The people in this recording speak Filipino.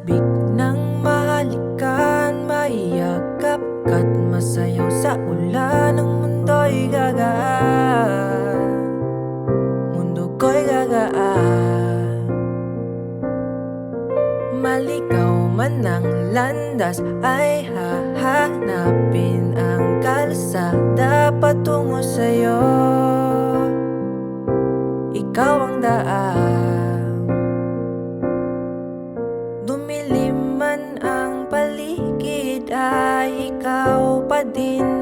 Ibig ng mahalikan, maiyakap ka't masayaw sa ulan. Ang mundo'y gagaan, mundo ko'y gagaan. Maligaw man ang landas ay hahanapin ang kalsada patungo sa'yo. Ikaw ang daan. Dumilim man ang paligid ay ikaw pa din